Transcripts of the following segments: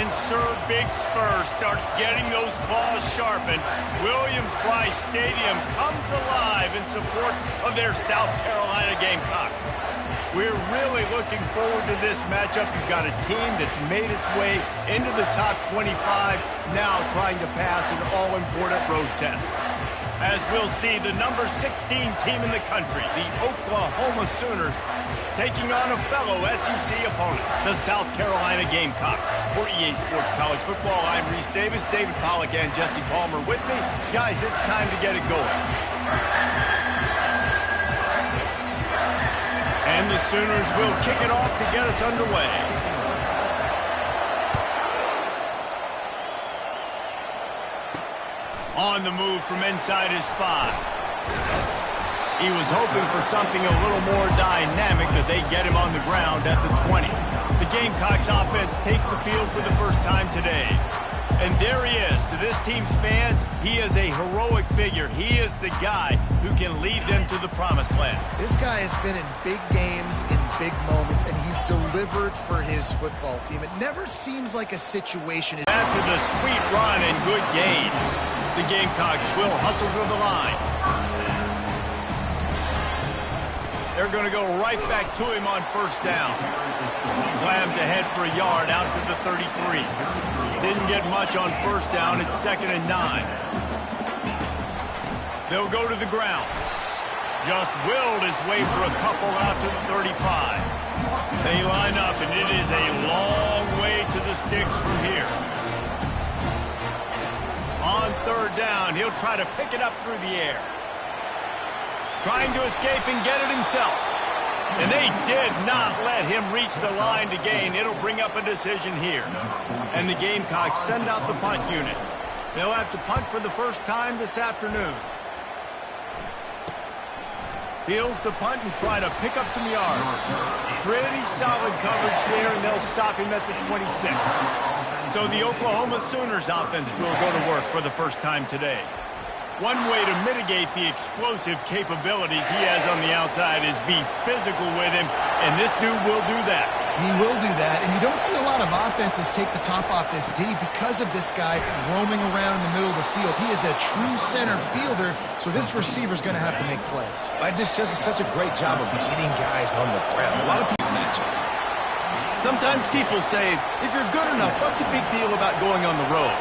And Sir Big Spur starts getting those claws sharpened. Williams-Brice Stadium comes alive in support of their South Carolina Gamecocks. We're really looking forward to this matchup. You've got a team that's made its way into the top 25, now trying to pass an all-important road test. As we'll see, the number 16 team in the country, the Oklahoma Sooners, taking on a fellow SEC opponent, the South Carolina Gamecocks. For EA Sports College Football, I'm Reese Davis, David Pollack, and Jesse Palmer with me. Guys, it's time to get it going. And the Sooners will kick it off to get us underway. On the move from inside his 5. He was hoping for something a little more dynamic, that they get him on the ground at the 20. The Gamecocks offense takes the field for the first time today. And there he is. To this team's fans, he is a heroic figure. He is the guy who can lead them to the promised land. This guy has been in big games, in big moments, and he's delivered for his football team. It never seems like a situation. After the sweet run and good gain, the Gamecocks will hustle to the line. They're going to go right back to him on first down. Slams ahead for a yard out to the 33. Didn't get much on first down. It's 2nd and 9. They'll go to the ground. Just willed his way for a couple out to the 35. They line up, and it is a long way to the sticks from here. On third down, he'll try to pick it up through the air. Trying to escape and get it himself. And they did not let him reach the line to gain. It'll bring up a decision here. And the Gamecocks send out the punt unit. They'll have to punt for the first time this afternoon. Fields the punt and try to pick up some yards. Pretty solid coverage there, and they'll stop him at the 26. So the Oklahoma Sooners offense will go to work for the first time today. One way to mitigate the explosive capabilities he has on the outside is be physical with him, and this dude will do that. He will do that, and you don't see a lot of offenses take the top off this D because of this guy roaming around in the middle of the field. He is a true center fielder, so this receiver's going to have to make plays. This just is such a great job of getting guys on the ground. A lot of people match it. Sometimes people say, if you're good enough, what's the big deal about going on the road?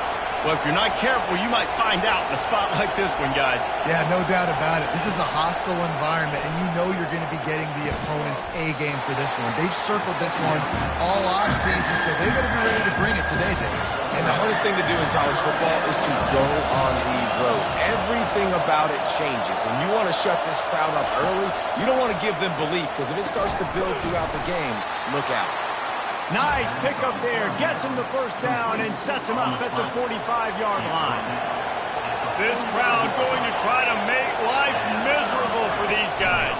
Well, if you're not careful, you might find out in a spot like this one, guys. Yeah, no doubt about it. This is a hostile environment, and you know you're going to be getting the opponent's A game for this one. They've circled this one all offseason, so they better be ready to bring it today, Dave. And the hardest thing to do in college football is to go on the road. Everything about it changes, and you want to shut this crowd up early. You don't want to give them belief, because if it starts to build throughout the game, look out. Nice pickup there. Gets him the first down and sets him up at the 45-yard line. This crowd going to try to make life miserable for these guys.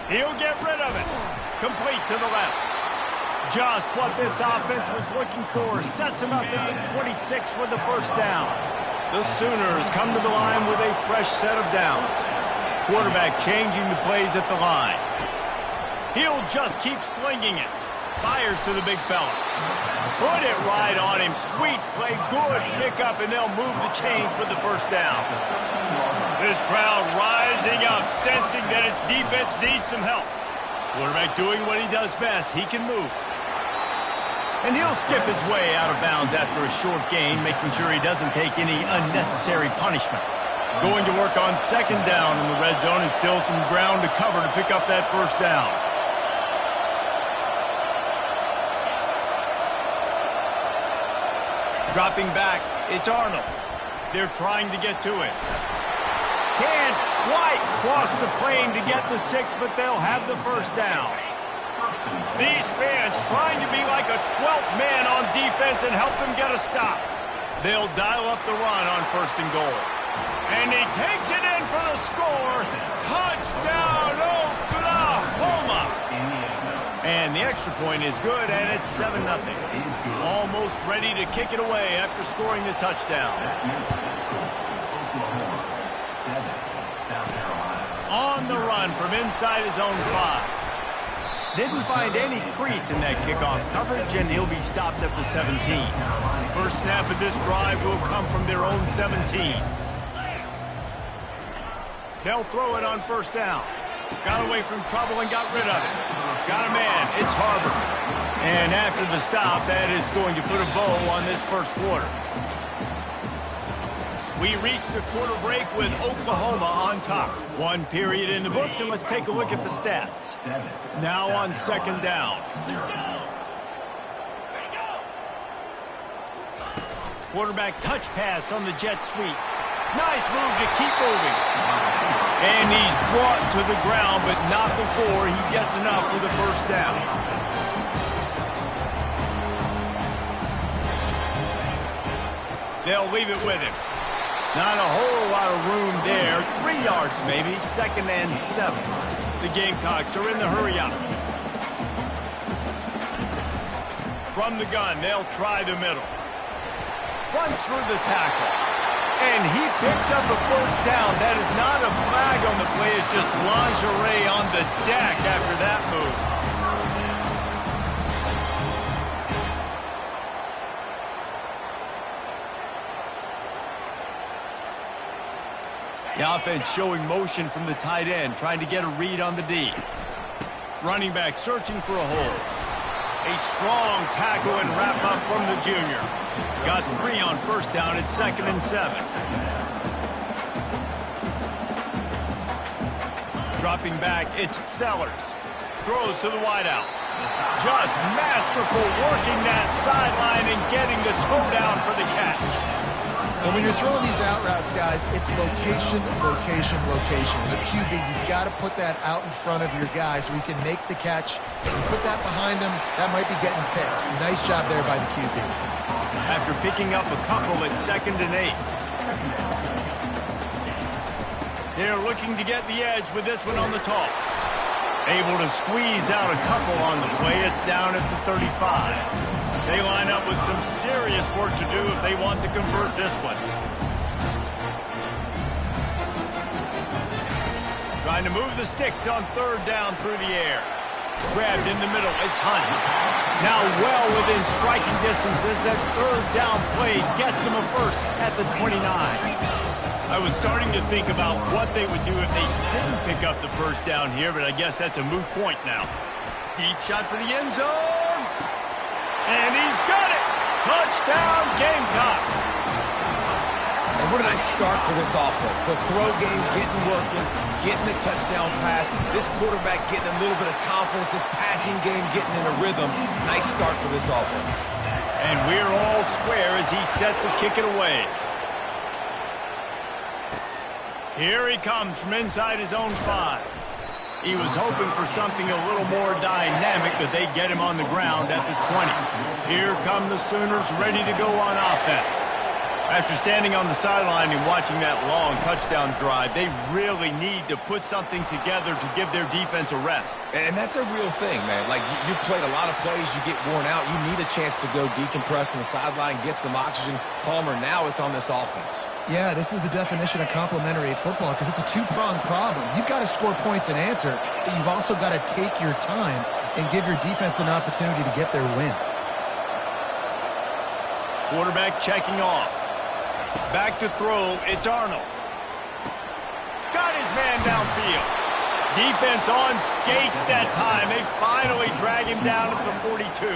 He'll get rid of it. Complete to the left. Just what this offense was looking for. Sets him up at the 26 with the first down. The Sooners come to the line with a fresh set of downs. Quarterback changing the plays at the line. He'll just keep slinging it. Fires to the big fella. Put it right on him. Sweet play. Good pickup, and they'll move the chains with the first down. This crowd rising up, sensing that its defense needs some help. Quarterback doing what he does best. He can move. And he'll skip his way out of bounds after a short gain, making sure he doesn't take any unnecessary punishment. Going to work on second down in the red zone, and still some ground to cover to pick up that first down. Dropping back, it's Arnold. They're trying to get to it. Can't quite cross the plane to get the 6, but they'll have the first down. These fans trying to be like a 12th man on defense and help them get a stop. They'll dial up the run on first and goal. And he takes it in for the score. Touchdown, Oklahoma! And the extra point is good, and it's 7-0. Almost ready to kick it away after scoring the touchdown. On the run from inside his own 5. Didn't find any crease in that kickoff coverage, and he'll be stopped at the 17. First snap of this drive will come from their own 17. They'll throw it on first down. Got away from trouble and got rid of it. Got a man. It's Harvard. And after the stop, that is going to put a bow on this first quarter. We reach the quarter break with Oklahoma on top. One period in the books, and let's take a look at the stats. Now on second down. Quarterback touch pass on the jet sweep. Nice move to keep moving. And he's brought to the ground, but not before he gets enough for the first down. They'll leave it with him. Not a whole lot of room there. 3 yards maybe, 2nd and 7. The Gamecocks are in the hurry-up. From the gun, they'll try the middle. Runs through the tackle. And he picks up a first down. That is not a flag on the play. It's just lingerie on the deck after that move. The offense showing motion from the tight end, trying to get a read on the D. Running back searching for a hole. A strong tackle and wrap up from the junior. Got 3 on first down at 2nd and 7. Dropping back, it's Sellers. Throws to the wideout. Just masterful working that sideline and getting the toe down for the catch. And when you're throwing these out routes, guys, it's location, location, location. As a QB, you've got to put that out in front of your guy so he can make the catch. If you put that behind him, that might be getting picked. Nice job there by the QB. After picking up a couple at 2nd and 8. They're looking to get the edge with this one on the toss. Able to squeeze out a couple on the play. It's down at the 35. They line up with some serious work to do if they want to convert this one. Trying to move the sticks on 3rd down through the air. Grabbed in the middle. It's Hunt. Now well within striking distance as that 3rd down play gets them a first at the 29. I was starting to think about what they would do if they didn't pick up the first down here, but I guess that's a moot point now. Deep shot for the end zone. And he's got it! Touchdown, Gamecocks! And what a nice start for this offense. The throw game getting working, getting the touchdown pass. This quarterback getting a little bit of confidence. This passing game getting in a rhythm. Nice start for this offense. And we're all square as he's set to kick it away. Here he comes from inside his own 5. He was hoping for something a little more dynamic, but they get him on the ground at the 20. Here come the Sooners ready to go on offense. After standing on the sideline and watching that long touchdown drive, they really need to put something together to give their defense a rest. And that's a real thing, man. Like, you played a lot of plays, you get worn out. You need a chance to go decompress on the sideline, get some oxygen. Palmer, now it's on this offense. Yeah, this is the definition of complementary football because it's a two-pronged problem. You've got to score points and answer, but you've also got to take your time and give your defense an opportunity to get their win. Quarterback checking off. Back to throw, it's Arnold. Got his man downfield. Defense on skates that time. They finally drag him down at the 42.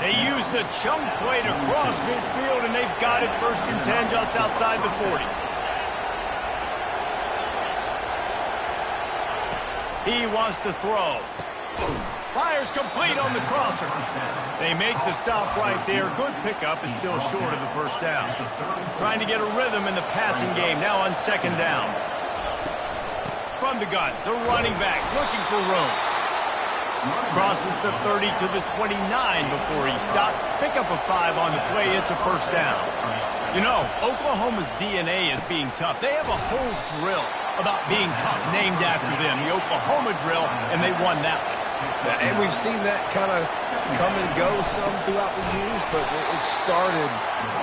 They used the chunk play to cross midfield, and they've got it 1st and 10 just outside the 40. He wants to throw. Fires complete on the crosser. They make the stop right there. Good pickup. It's still short of the first down. Trying to get a rhythm in the passing game. Now on 2nd down. From the gun, the running back looking for room. Crosses the 30 to the 29 before he stopped. Pick up a 5 on the play. It's a first down. You know, Oklahoma's DNA is being tough. They have a whole drill about being tough named after them, the Oklahoma drill, and they won that one. And we've seen that kind of come and go some throughout the years, but it started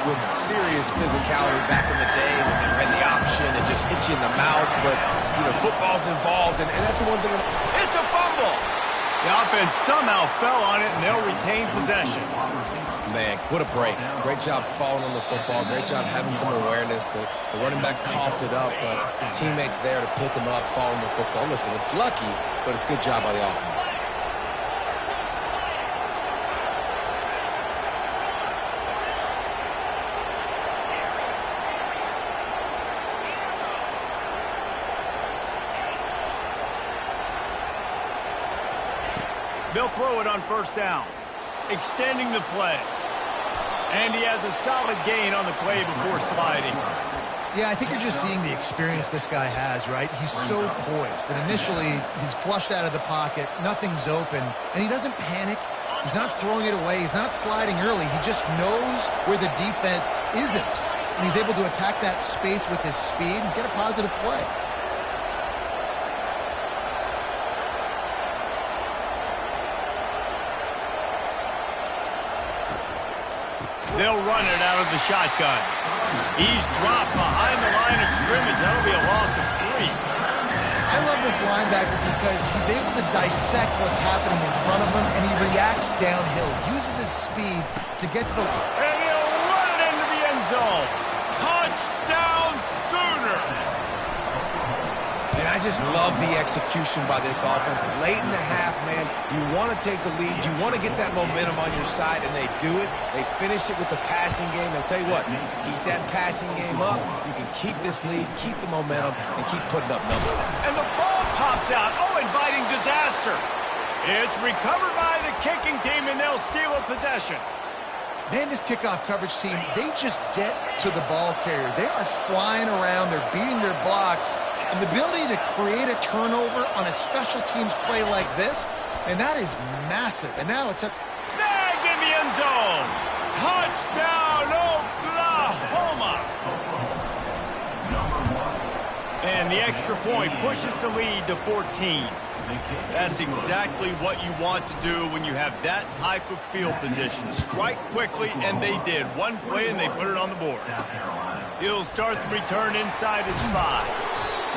with serious physicality back in the day when they ran the option and just hit you in the mouth. But, you know, football's involved, and that's the one thing. It's a fumble. The offense somehow fell on it, and they'll retain possession. Man, what a break. Great job falling on the football. Great job having some awareness. The running back coughed it up, but teammates there to pick him up, fall on the football. Listen, it's lucky, but it's a good job by the offense. They'll throw it on first down, extending the play. And he has a solid gain on the play before sliding. Yeah, I think you're just seeing the experience this guy has, right? He's so poised that initially he's flushed out of the pocket, nothing's open, and he doesn't panic. He's not throwing it away. He's not sliding early. He just knows where the defense isn't, and he's able to attack that space with his speed and get a positive play. They'll run it out of the shotgun. He's dropped behind the line of scrimmage. That'll be a loss of 3. I love this linebacker because he's able to dissect what's happening in front of him, and he reacts downhill, uses his speed to get to the... And he'll run it into the end zone. Touchdown Sooners! And I just love the execution by this offense. Late in the half, man, you want to take the lead. You want to get that momentum on your side, and they do it. They finish it with the passing game. I'll tell you what, keep that passing game up. You can keep this lead, keep the momentum, and keep putting up numbers. And the ball pops out. Oh, inviting disaster. It's recovered by the kicking team, and they'll steal a possession. Man, this kickoff coverage team, they just get to the ball carrier. They are flying around. They're beating their blocks. And the ability to create a turnover on a special teams play like this, and that is massive. And now it sets... Snagged in the end zone. Touchdown, Oklahoma. And the extra point pushes the lead to 14. That's exactly what you want to do when you have that type of field position. Strike quickly, and they did. One play, and they put it on the board. He'll start the return inside his 5.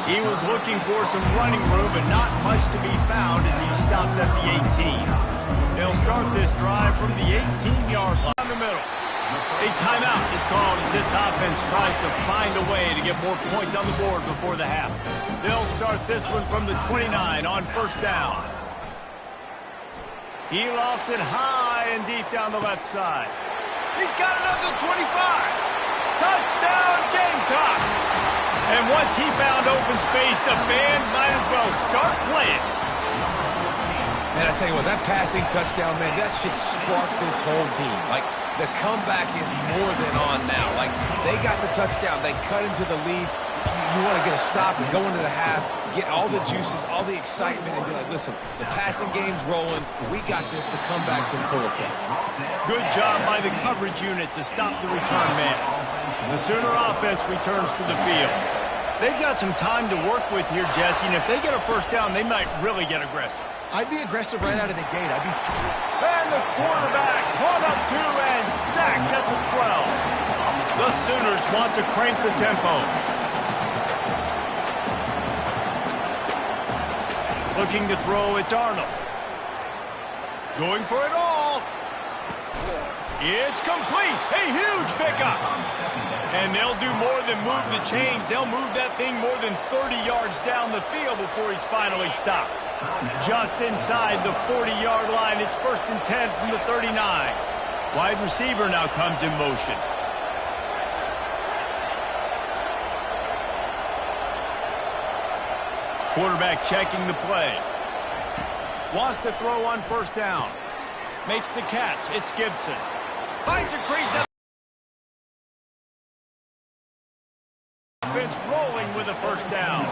He was looking for some running room, but not much to be found as he stopped at the 18. They'll start this drive from the 18-yard line in the middle. A timeout is called as this offense tries to find a way to get more points on the board before the half. They'll start this one from the 29 on first down. He lofts it high and deep down the left side. He's got it up to 25. Touchdown, Gamecocks! And once he found open space, the band might as well start playing. Man, I tell you what, that passing touchdown, man, that should spark this whole team. Like, the comeback is more than on now. Like, they got the touchdown. They cut into the lead. You want to get a stop and go into the half, get all the juices, all the excitement, and be like, listen, the passing game's rolling. We got this. The comeback's in full effect. Good job by the coverage unit to stop the return man. The Sooner offense returns to the field. They've got some time to work with here, Jesse, and if they get a first down, they might really get aggressive. I'd be aggressive right out of the gate. And the quarterback caught up 2 and sacked at the 12. The Sooners want to crank the tempo. Looking to throw, it's Arnold. Going for it all. It's complete. A huge pickup. And they'll do more than move the chains. They'll move that thing more than 30 yards down the field before he's finally stopped. Just inside the 40-yard line, it's 1st and 10 from the 39. Wide receiver now comes in motion. Quarterback checking the play. Wants to throw on first down. Makes the catch. It's Gibson. Finds a crease. Offense rolling with a first down.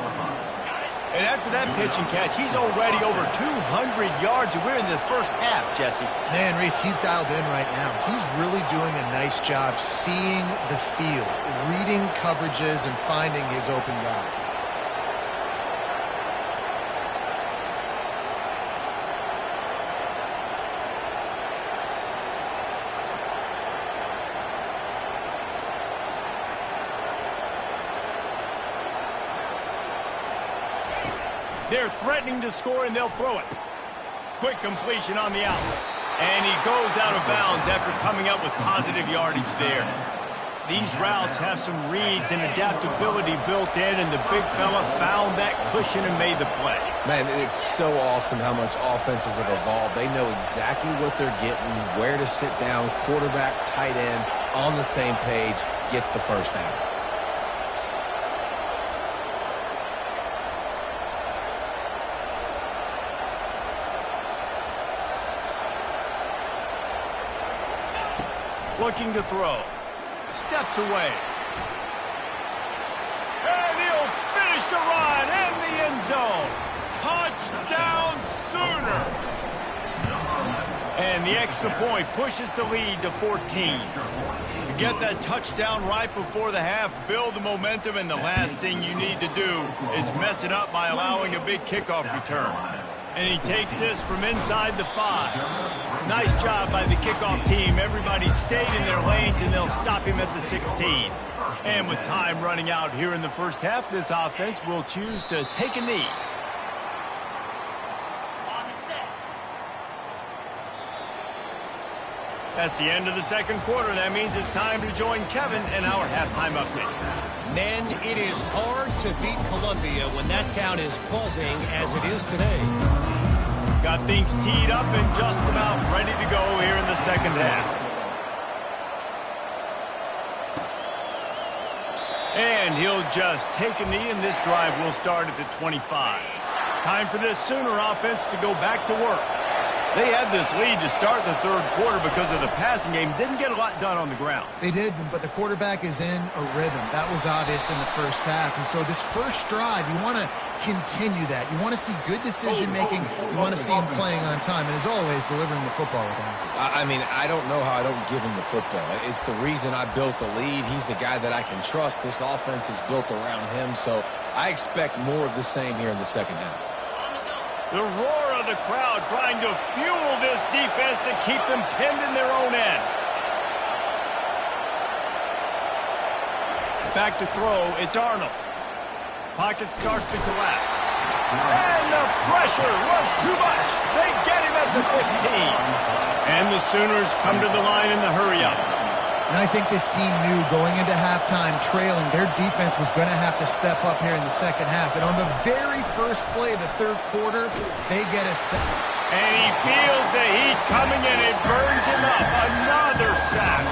And after that pitch and catch, he's already over 200 yards. We're in the first half, Jesse. Man, Reese, he's dialed in right now. He's really doing a nice job seeing the field, reading coverages, and finding his open guy. They're threatening to score, and they'll throw it. Quick completion on the outlet. And he goes out of bounds after coming up with positive yardage there. These routes have some reads and adaptability built in, and the big fella found that cushion and made the play. Man, it's so awesome how much offenses have evolved. They know exactly what they're getting, where to sit down, quarterback, tight end, on the same page, gets the first down. Looking to throw. Steps away. And he'll finish the run in the end zone. Touchdown Sooners. And the extra point pushes the lead to 14. You get that touchdown right before the half, build the momentum, and the last thing you need to do is mess it up by allowing a big kickoff return. And he takes this from inside the 5. Nice job by the kickoff team. Everybody stayed in their lanes, and they'll stop him at the 16. And with time running out here in the first half, this offense will choose to take a knee. That's the end of the second quarter. That means it's time to join Kevin in our halftime update. Men, it is hard to beat Columbia when that town is buzzing as it is today. Got things teed up and just about ready to go here in the second half. And he'll just take a knee, and this drive will start at the 25. Time for this Sooner offense to go back to work. They had this lead to start the third quarter because of the passing game. Didn't get a lot done on the ground. They did, but the quarterback is in a rhythm. That was obvious in the first half. And so this first drive, you want to continue that. You want to see good decision-making. You want to see him playing on time. And as always, delivering the football with accuracy. I mean, I don't know how I don't give him the football. It's the reason I built the lead. He's the guy that I can trust. This offense is built around him. So I expect more of the same here in the second half. The roar of the crowd trying to fuel this defense to keep them pinned in their own end. Back to throw, it's Arnold. Pocket starts to collapse. And the pressure was too much. They get him at the 15. And the Sooners come to the line in the hurry-up. And I think this team knew going into halftime trailing, their defense was going to have to step up here in the second half. And on the very first play of the third quarter, they get a sack. And he feels the heat coming in. It burns him up. Another sack.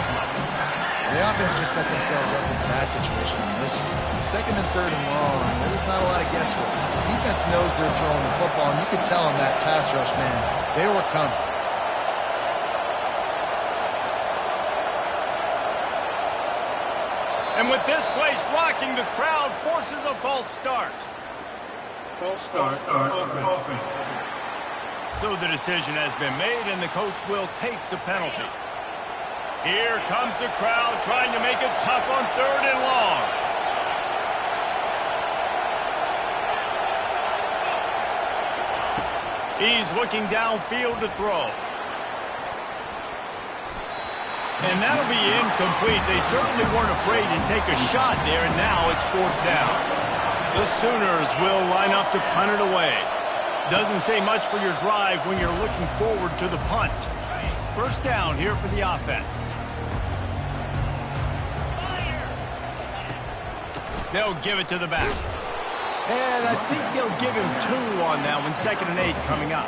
The offense just set themselves up in a bad situation in this one. Second and third and long, there's not a lot of guesswork. The defense knows they're throwing the football, and you could tell in that pass rush, man, they were coming. And with this place rocking, the crowd forces a false start. False start. Offense. So the decision has been made, and the coach will take the penalty. Here comes the crowd trying to make it tough on third and long. He's looking downfield to throw. And that'll be incomplete. They certainly weren't afraid to take a shot there, and now it's fourth down. The Sooners will line up to punt it away. Doesn't say much for your drive when you're looking forward to the punt. First down here for the offense. They'll give it to the back. And I think they'll give him 2 on that one. 2nd and 8 coming up.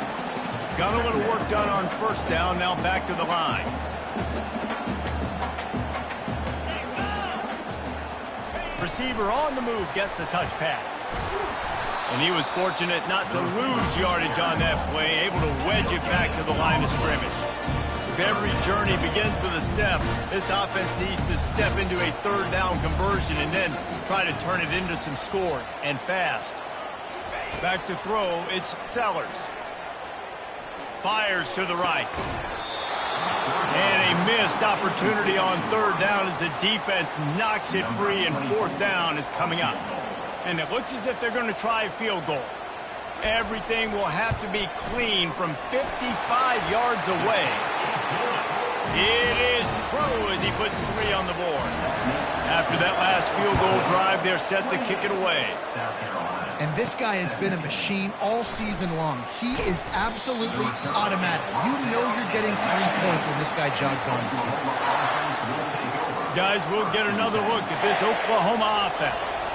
Got a little work done on first down. Now back to the line. Receiver on the move gets the touch pass. And he was fortunate not to lose yardage on that play, able to wedge it back to the line of scrimmage. If every journey begins with a step, this offense needs to step into a third down conversion and then try to turn it into some scores, and fast. Back to throw, it's Sellers. Fires to the right. And a missed opportunity on third down as the defense knocks it free, and fourth down is coming up. And it looks as if they're going to try a field goal. Everything will have to be clean from 55 yards away. It is true as he puts 3 on the board. After that last field goal drive, they're set to kick it away. And this guy has been a machine all season long. He is absolutely automatic. You know you're getting 3 points when this guy jogs on the field. Guys, we'll get another look at this Oklahoma offense.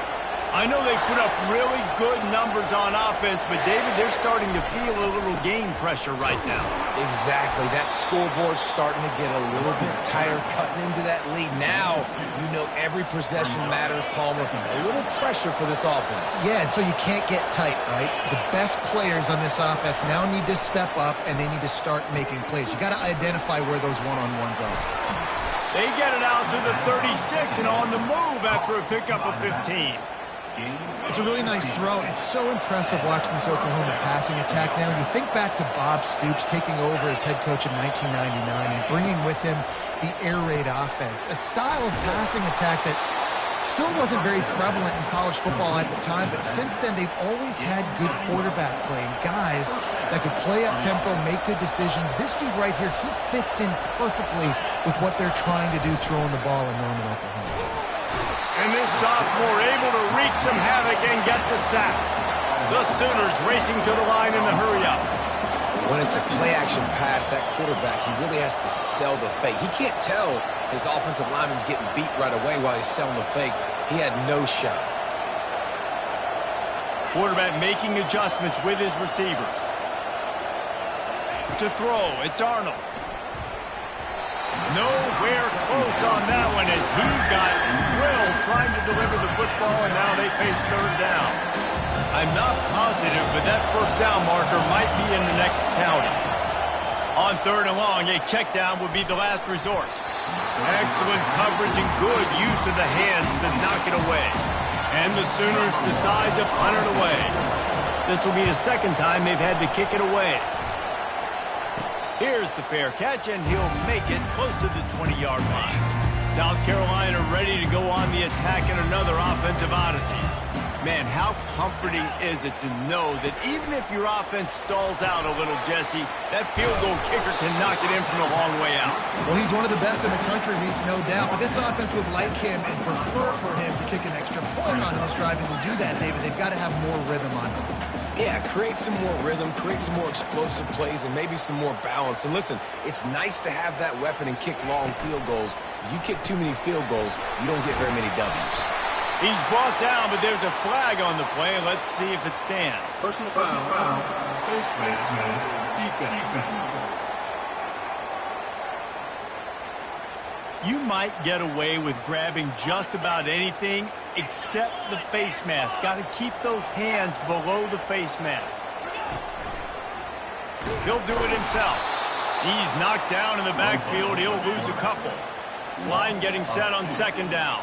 I know they put up really good numbers on offense, but, David, they're starting to feel a little game pressure right now. Exactly. That scoreboard's starting to get a little bit tired cutting into that lead. Now, you know every possession matters, Palmer. A little pressure for this offense. Yeah, and so you can't get tight, right? The best players on this offense now need to step up, and they need to start making plays. You got to identify where those one-on-ones are. They get it out to the 36 and on the move after a pickup of 15. It's a really nice throw. It's so impressive watching this Oklahoma passing attack now. You think back to Bob Stoops taking over as head coach in 1999 and bringing with him the air raid offense, a style of passing attack that still wasn't very prevalent in college football at the time, but since then they've always had good quarterback play and guys that could play up tempo, make good decisions. This dude right here, he fits in perfectly with what they're trying to do throwing the ball in Norman, Oklahoma. And this sophomore able to wreak some havoc and get the sack. The Sooners racing to the line in a hurry-up. When it's a play-action pass, that quarterback, he really has to sell the fake. He can't tell his offensive lineman's getting beat right away while he's selling the fake. He had no shot. Quarterback making adjustments with his receivers. To throw, it's Arnold. Nowhere close on that one as he got drilled trying to deliver the football, and now they face third down. I'm not positive, but that first down marker might be in the next county. On third and long, a check down would be the last resort. Excellent coverage and good use of the hands to knock it away. And the Sooners decide to punt it away. This will be the second time they've had to kick it away. Here's the fair catch, and he'll make it close to the 20-yard line. South Carolina ready to go on the attack in another offensive odyssey. Man, how comforting is it to know that even if your offense stalls out a little, Jesse, that field goal kicker can knock it in from a long way out. Well, he's one of the best in the country, Reese, no doubt. But this offense would like him and prefer for him to kick an extra point on this drive. And to do that, David, they've got to have more rhythm on offense. Yeah, create some more rhythm, create some more explosive plays, and maybe some more balance. And listen, it's nice to have that weapon and kick long field goals. If you kick too many field goals, you don't get very many W's. He's brought down, but there's a flag on the play. Let's see if it stands. Personal foul. Face mask. Defense. You might get away with grabbing just about anything except the face mask. Got to keep those hands below the face mask. He'll do it himself. He's knocked down in the backfield. He'll lose a couple. Line getting set on second down.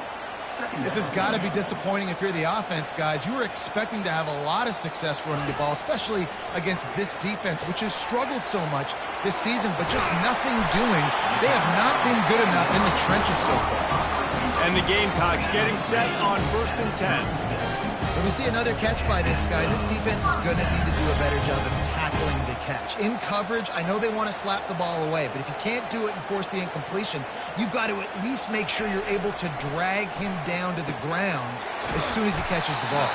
This has got to be disappointing if you're the offense, guys. You were expecting to have a lot of success running the ball, especially against this defense, which has struggled so much this season, but just nothing doing. They have not been good enough in the trenches so far. And the Gamecocks getting set on 1st and 10. When we see another catch by this guy, this defense is going to need to do a better job of tackling the catch. In coverage, I know they want to slap the ball away, but if you can't do it and force the incompletion, you've got to at least make sure you're able to drag him down to the ground as soon as he catches the ball.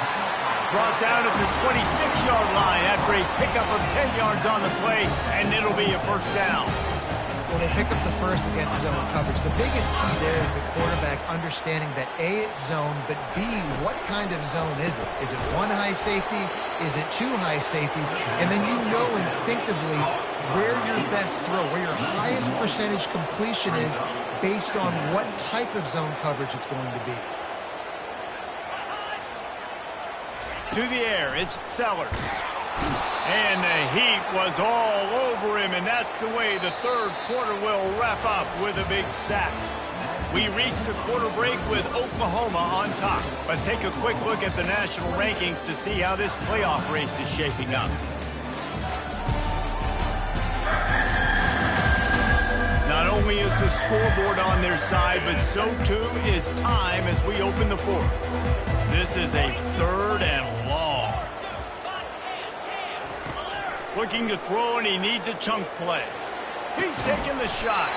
Brought down at the 26-yard line after a pickup of 10 yards on the play, and it'll be a first down. Well, they pick up the first against zone coverage. The biggest key there is the quarterback understanding that A, it's zone, but B, what kind of zone is it? Is it one high safety? Is it two high safeties? And then you know instinctively where your best throw, where your highest percentage completion is based on what type of zone coverage it's going to be. To the air, it's Sellers. And the heat was all over him, and that's the way the third quarter will wrap up with a big sack. We reached the quarter break with Oklahoma on top. Let's take a quick look at the national rankings to see how this playoff race is shaping up. Not only is the scoreboard on their side, but so too is time as we open the fourth. This is a 3rd and long. Looking to throw, and he needs a chunk play. He's taking the shot.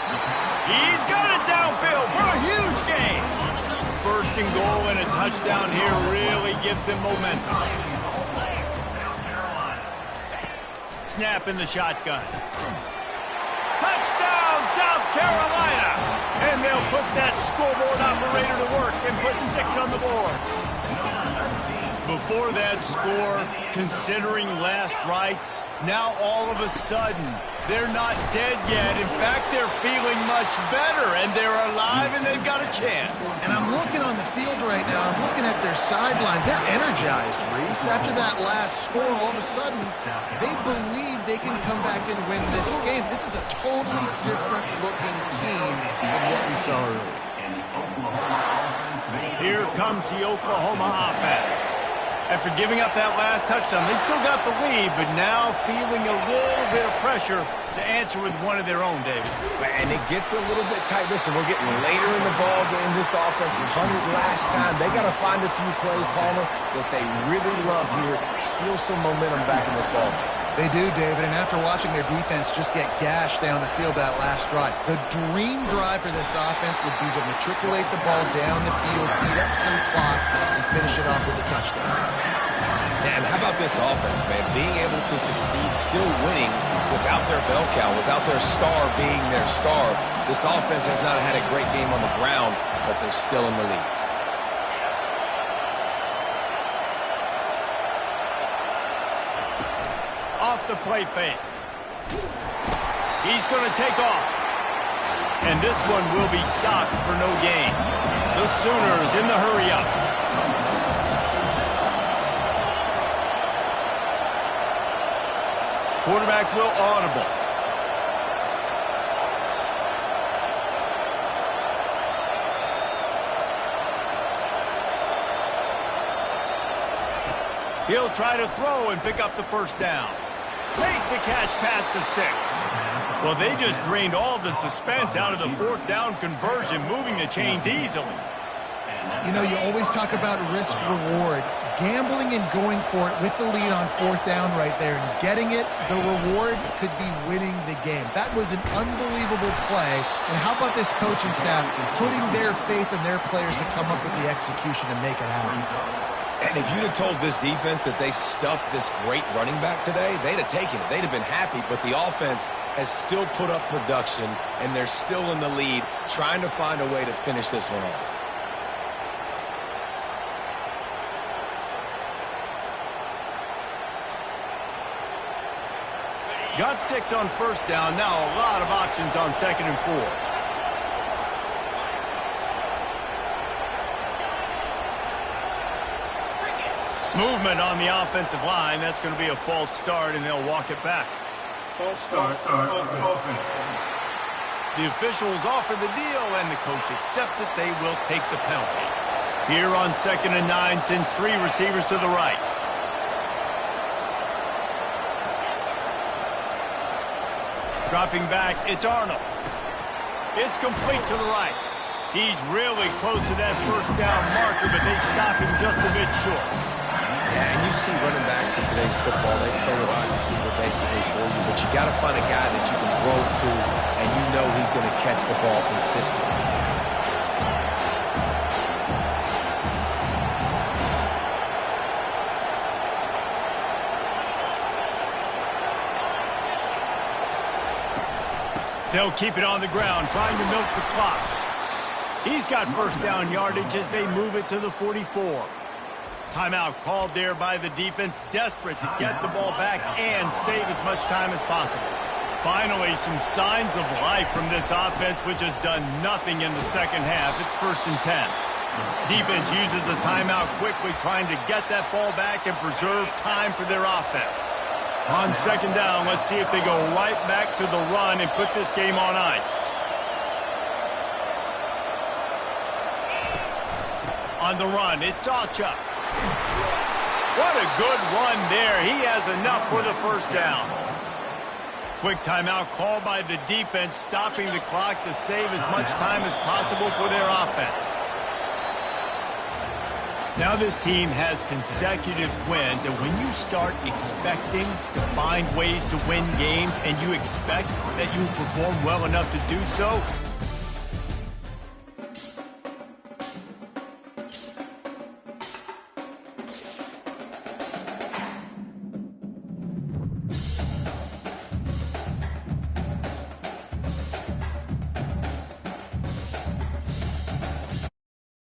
He's got it downfield for a huge gain. First and goal and a touchdown here really gives them momentum. Snap in the shotgun. Touchdown, South Carolina! And they'll put that scoreboard operator to work and put 6 on the board. Before that score, considering last rites, now all of a sudden, they're not dead yet. In fact, they're feeling much better, and they're alive, and they've got a chance. And I'm looking on the field right now. I'm looking at their sideline. They're energized, Reese. After that last score, all of a sudden, they believe they can come back and win this game. This is a totally different-looking team than what we saw earlier. Here comes the Oklahoma offense. After giving up that last touchdown, they still got the lead, but now feeling a little bit of pressure to answer with one of their own, David. And it gets a little bit tight. Listen, we're getting later in the ball game. This offense punted last time. They got to find a few plays, Palmer, that they really love here. Steal some momentum back in this ball game. They do, David, and after watching their defense just get gashed down the field that last drive, the dream drive for this offense would be to matriculate the ball down the field, eat up some clock, and finish it off with a touchdown. And how about this offense, man? Being able to succeed, still winning without their bell cow, without their star being their star. This offense has not had a great game on the ground, but they're still in the lead. Off the play fake. He's going to take off. And this one will be stopped for no gain. The Sooners in the hurry-up. Quarterback will audible. He'll try to throw and pick up the first down. Makes the catch past the sticks. Well, they just drained all the suspense out of the fourth down conversion, moving the chains easily. You know, you always talk about risk-reward. Gambling and going for it with the lead on fourth down right there and getting it, the reward could be winning the game. That was an unbelievable play. And how about this coaching staff putting their faith in their players to come up with the execution and make it happen? And if you'd have told this defense that they stuffed this great running back today, they'd have taken it. They'd have been happy, but the offense has still put up production, and they're still in the lead, trying to find a way to finish this one off. Got 6 on first down. Now a lot of options on 2nd and 4. Movement on the offensive line. That's going to be a false start, and they'll walk it back. False start. Offense. The officials offer the deal, and the coach accepts it. They will take the penalty. Here on 2nd and 9, sends 3 receivers to the right. Dropping back, it's Arnold. It's complete to the right. He's really close to that first down marker, but they stop him just a bit short. Yeah, and you see running backs in today's football, they play a wide receiver basically for you, but you got to find a guy that you can throw it to, and you know he's going to catch the ball consistently. They'll keep it on the ground, trying to milk the clock. He's got first down yardage as they move it to the 44. Timeout called there by the defense, desperate to get the ball back and save as much time as possible. Finally, some signs of life from this offense, which has done nothing in the second half. It's 1st and 10. Defense uses a timeout quickly, trying to get that ball back and preserve time for their offense. On 2nd down, let's see if they go right back to the run and put this game on ice. On the run, it's Ncaa. What a good run there. He has enough for the first down. Quick timeout called by the defense, stopping the clock to save as much time as possible for their offense. Now this team has consecutive wins, and when you start expecting to find ways to win games and you expect that you perform well enough to do so,